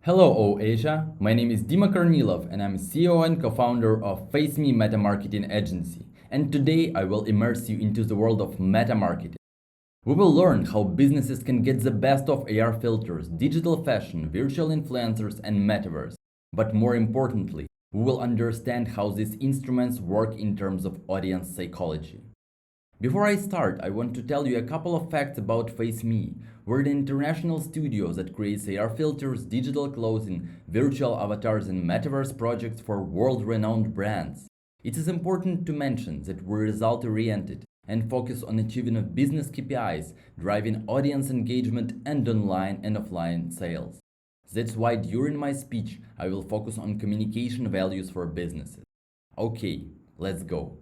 Hello, Asia. My name is Dmitry Kornilov, and I'm CEO and co-founder of FaceMe Metamarketing Agency. And today I will immerse you into the world of metamarketing. We will learn how businesses can get the best of AR filters, digital fashion, virtual influencers, and metaverse. But more importantly, we will understand how these instruments work in terms of audience psychology. Before I start, I want to tell you a couple of facts about FaceMe. We're the international studio that creates AR filters, digital clothing, virtual avatars, and metaverse projects for world-renowned brands. It is important to mention that we're result-oriented and focus on achieving of business KPIs, driving audience engagement and online and offline sales. That's why during my speech, I will focus on communication values for businesses. Okay, let's go.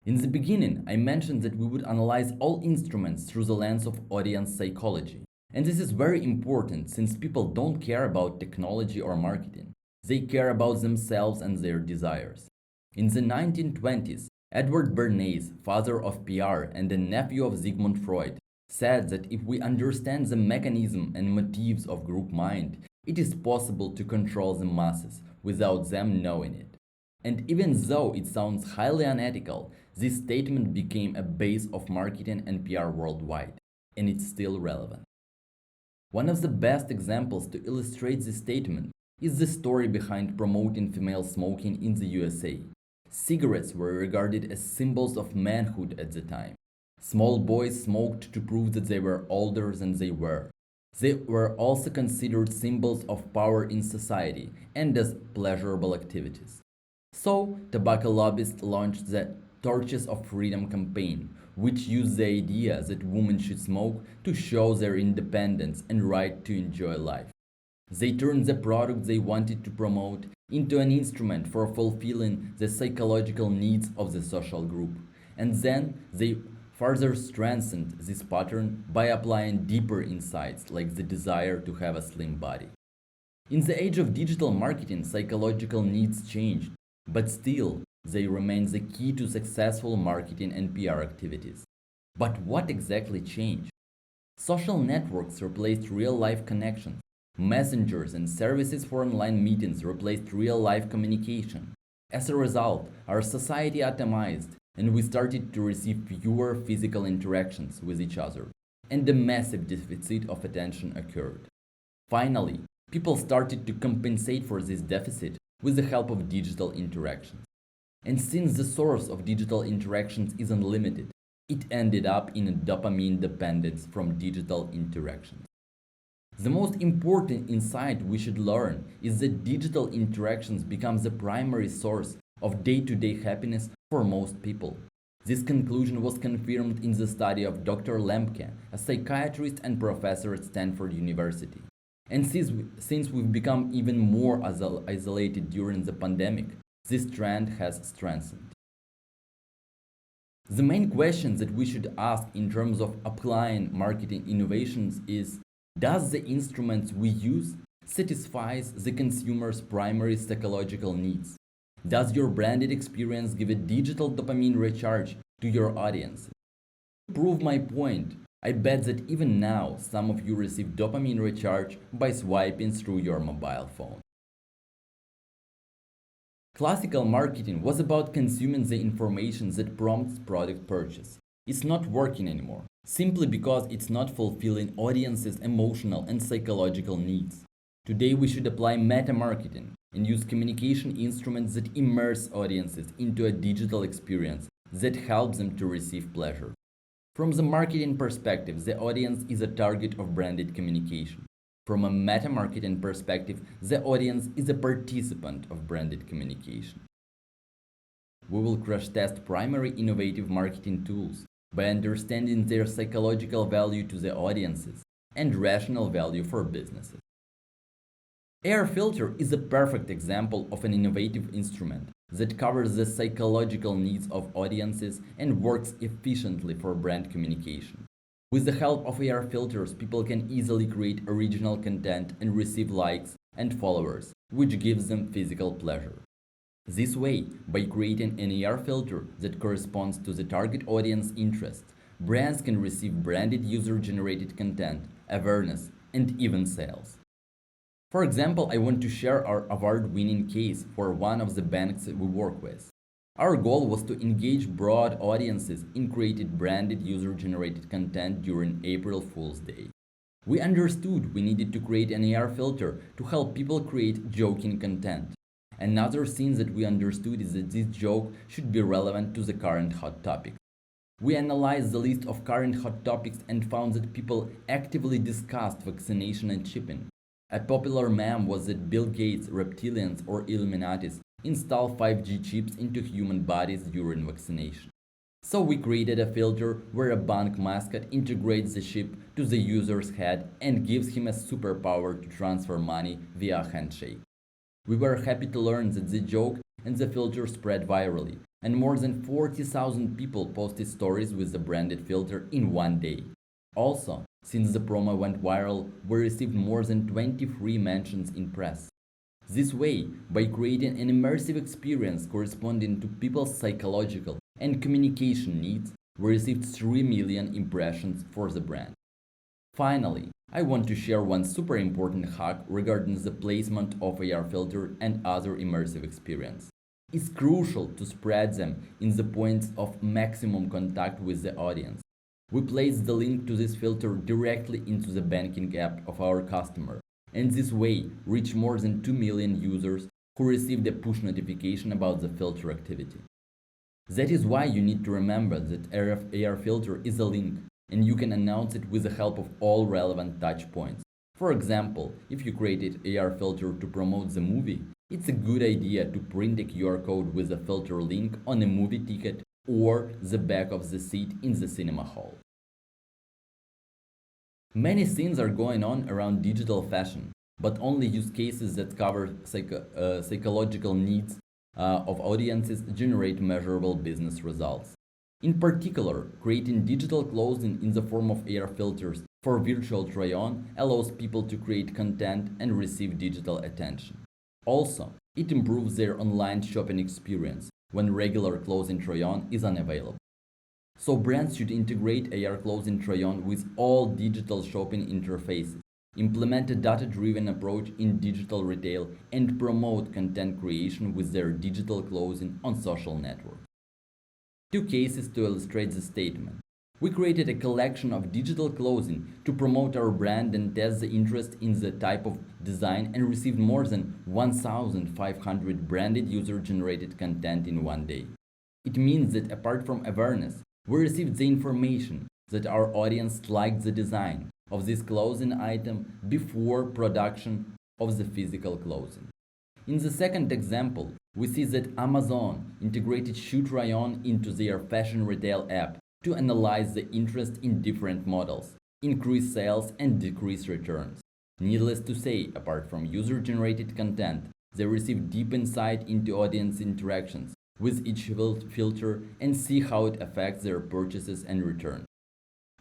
In the beginning, I mentioned that we would analyze all instruments through the lens of audience psychology. And this is very important since people don't care about technology or marketing. They care about themselves and their desires. In the 1920s, Edward Bernays, father of PR and a nephew of Sigmund Freud, said that if we understand the mechanism and motives of group mind, it is possible to control the masses without them knowing it. And even though it sounds highly unethical, this statement became a base of marketing and PR worldwide, and it's still relevant. One of the best examples to illustrate this statement is the story behind promoting female smoking in the USA. Cigarettes were regarded as symbols of manhood at the time. Small boys smoked to prove that they were older than they were. They were also considered symbols of power in society and as pleasurable activities. So, tobacco lobbyists launched the Torches of Freedom campaign, which used the idea that women should smoke to show their independence and right to enjoy life. They turned the product they wanted to promote into an instrument for fulfilling the psychological needs of the social group. And then they further strengthened this pattern by applying deeper insights like the desire to have a slim body. In the age of digital marketing, psychological needs changed, but still, they remain the key to successful marketing and PR activities. But what exactly changed? Social networks replaced real-life connections. Messengers and services for online meetings replaced real-life communication. As a result, our society atomized, and we started to receive fewer physical interactions with each other, and a massive deficit of attention occurred. Finally, people started to compensate for this deficit with the help of digital interactions. And since the source of digital interactions is unlimited, it ended up in a dopamine dependence from digital interactions. The most important insight we should learn is that digital interactions become the primary source of day-to-day happiness for most people. This conclusion was confirmed in the study of Dr. Lemke, a psychiatrist and professor at Stanford University. And since we've become even more isolated during the pandemic, this trend has strengthened. The main question that we should ask in terms of applying marketing innovations is, does the instruments we use satisfy the consumer's primary psychological needs? Does your branded experience give a digital dopamine recharge to your audience? To prove my point, I bet that even now some of you receive dopamine recharge by swiping through your mobile phone. Classical marketing was about consuming the information that prompts product purchase. It's not working anymore, simply because it's not fulfilling audiences' emotional and psychological needs. Today we should apply meta-marketing and use communication instruments that immerse audiences into a digital experience that helps them to receive pleasure. From the marketing perspective, the audience is a target of branded communication. From a meta-marketing perspective, the audience is a participant of branded communication. We will crash test primary innovative marketing tools by understanding their psychological value to the audiences and rational value for businesses. Air filter is a perfect example of an innovative instrument that covers the psychological needs of audiences and works efficiently for brand communication. With the help of AR filters, people can easily create original content and receive likes and followers, which gives them physical pleasure. This way, by creating an AR filter that corresponds to the target audience interest, brands can receive branded user-generated content, awareness, and even sales. For example, I want to share our award-winning case for one of the banks we work with. Our goal was to engage broad audiences in creating branded user-generated content during April Fool's Day. We understood we needed to create an AR filter to help people create joking content. Another thing that we understood is that this joke should be relevant to the current hot topics. We analyzed the list of current hot topics and found that people actively discussed vaccination and chipping. A popular meme was that Bill Gates, reptilians, or Illuminatis install 5G chips into human bodies during vaccination. So we created a filter where a bank mascot integrates the chip to the user's head and gives him a superpower to transfer money via handshake. We were happy to learn that the joke and the filter spread virally, and more than 40,000 people posted stories with the branded filter in one day. Also, since the promo went viral, we received more than 23 mentions in press. This way, by creating an immersive experience corresponding to people's psychological and communication needs, we received 3 million impressions for the brand. Finally, I want to share one super important hack regarding the placement of AR filter and other immersive experience. It's crucial to spread them in the points of maximum contact with the audience. We place the link to this filter directly into the banking app of our customer, and this way reach more than 2 million users who received a push notification about the filter activity. That is why you need to remember that AR filter is a link, and you can announce it with the help of all relevant touch points. For example, if you created AR filter to promote the movie, it's a good idea to print a QR code with a filter link on a movie ticket or the back of the seat in the cinema hall. Many things are going on around digital fashion, but only use cases that cover psychological needs of audiences generate measurable business results. In particular, creating digital clothing in the form of AR filters for virtual try-on allows people to create content and receive digital attention. Also, it improves their online shopping experience when regular clothing try-on is unavailable. So brands should integrate AR clothing try-on with all digital shopping interfaces, implement a data-driven approach in digital retail, and promote content creation with their digital clothing on social networks. Two cases to illustrate the statement. We created a collection of digital clothing to promote our brand and test the interest in the type of design, and received more than 1,500 branded user-generated content in one day. It means that apart from awareness, we received the information that our audience liked the design of this clothing item before production of the physical clothing. In the second example, we see that Amazon integrated Shoe Try-On into their fashion retail app to analyze the interest in different models, increase sales and decrease returns. Needless to say, apart from user-generated content, they receive deep insight into audience interactions with each filter and see how it affects their purchases and returns.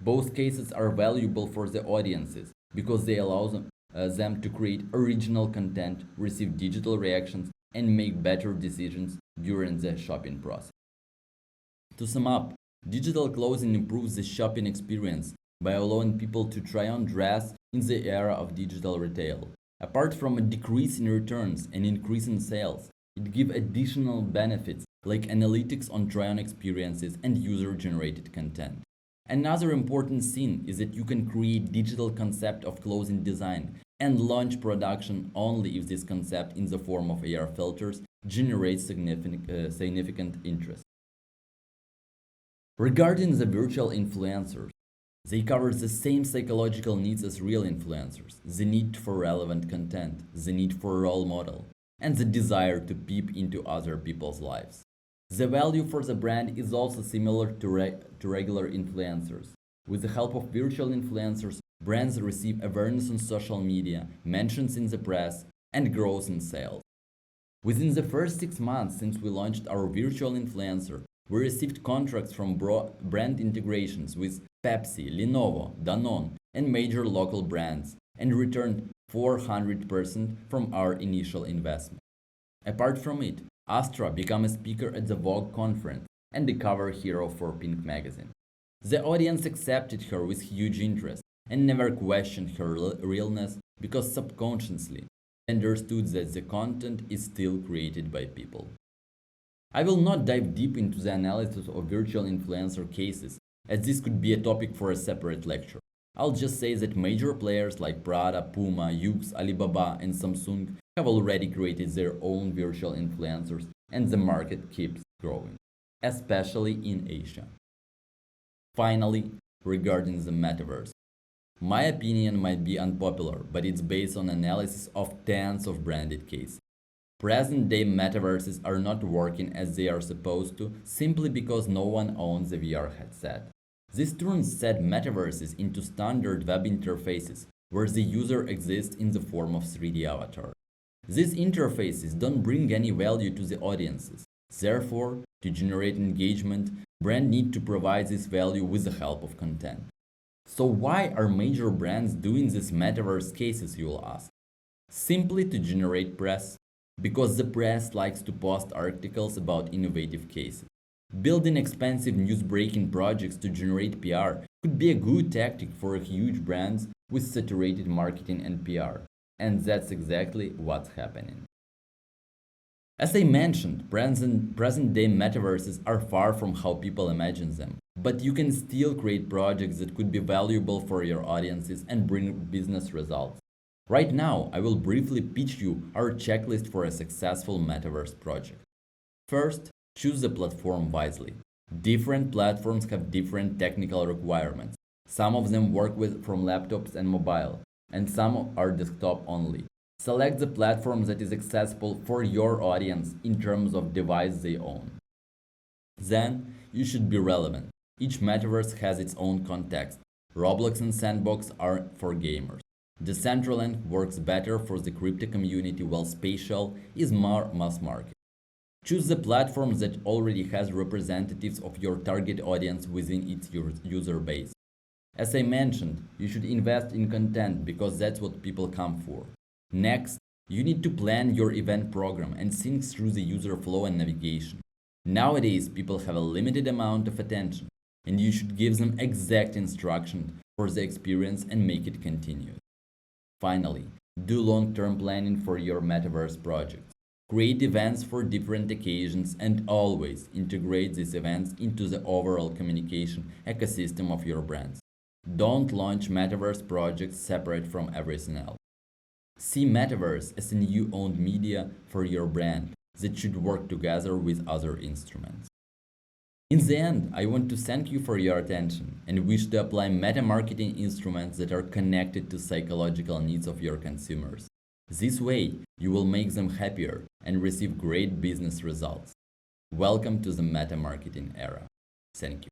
Both cases are valuable for the audiences because they allow them to create original content, receive digital reactions, and make better decisions during the shopping process. To sum up, digital clothing improves the shopping experience by allowing people to try on dress in the era of digital retail. Apart from a decrease in returns and increase in sales, it gives additional benefits like analytics on try-on experiences and user-generated content. Another important thing is that you can create digital concept of clothing design and launch production only if this concept in the form of AR filters generates significant interest. Regarding the virtual influencers, they cover the same psychological needs as real influencers: the need for relevant content, the need for a role model, and the desire to peep into other people's lives. The value for the brand is also similar to regular influencers. With the help of virtual influencers, brands receive awareness on social media, mentions in the press, and growth in sales. Within the first 6 months since we launched our virtual influencer, we received contracts from brand integrations with Pepsi, Lenovo, Danone, and major local brands, and returned 400% from our initial investment. Apart from it, Astra became a speaker at the Vogue conference and the cover hero for Pink magazine. The audience accepted her with huge interest and never questioned her realness because subconsciously understood that the content is still created by people. I will not dive deep into the analysis of virtual influencer cases, as this could be a topic for a separate lecture. I'll just say that major players like Prada, Puma, Yux, Alibaba, and Samsung have already created their own virtual influencers, and the market keeps growing, especially in Asia. Finally, regarding the metaverse. My opinion might be unpopular, but it's based on analysis of tens of branded cases. Present day metaverses are not working as they are supposed to simply because no one owns a VR headset. This turns said metaverses into standard web interfaces where the user exists in the form of 3D avatar. These interfaces don't bring any value to the audiences. Therefore, to generate engagement, brands need to provide this value with the help of content. So why are major brands doing these metaverse cases, you'll ask? Simply to generate press, because the press likes to post articles about innovative cases. Building expensive news-breaking projects to generate PR could be a good tactic for huge brands with saturated marketing and PR, and that's exactly what's happening. As I mentioned, present-day metaverses are far from how people imagine them, but you can still create projects that could be valuable for your audiences and bring business results. Right now, I will briefly pitch you our checklist for a successful metaverse project. First, choose the platform wisely. Different platforms have different technical requirements. Some of them work from laptops and mobile, and some are desktop only. Select the platform that is accessible for your audience in terms of device they own. Then, you should be relevant. Each metaverse has its own context. Roblox and Sandbox are for gamers. Decentraland works better for the crypto community, while Spatial is more mass market. Choose the platform that already has representatives of your target audience within its user base. As I mentioned, you should invest in content because that's what people come for. Next, you need to plan your event program and think through the user flow and navigation. Nowadays, people have a limited amount of attention, and you should give them exact instructions for the experience and make it continuous. Finally, do long-term planning for your metaverse projects. Create events for different occasions and always integrate these events into the overall communication ecosystem of your brands. Don't launch metaverse projects separate from everything else. See metaverse as a new owned media for your brand that should work together with other instruments. In the end, I want to thank you for your attention and wish to apply meta-marketing instruments that are connected to psychological needs of your consumers. This way, you will make them happier and receive great business results. Welcome to the meta-marketing era. Thank you.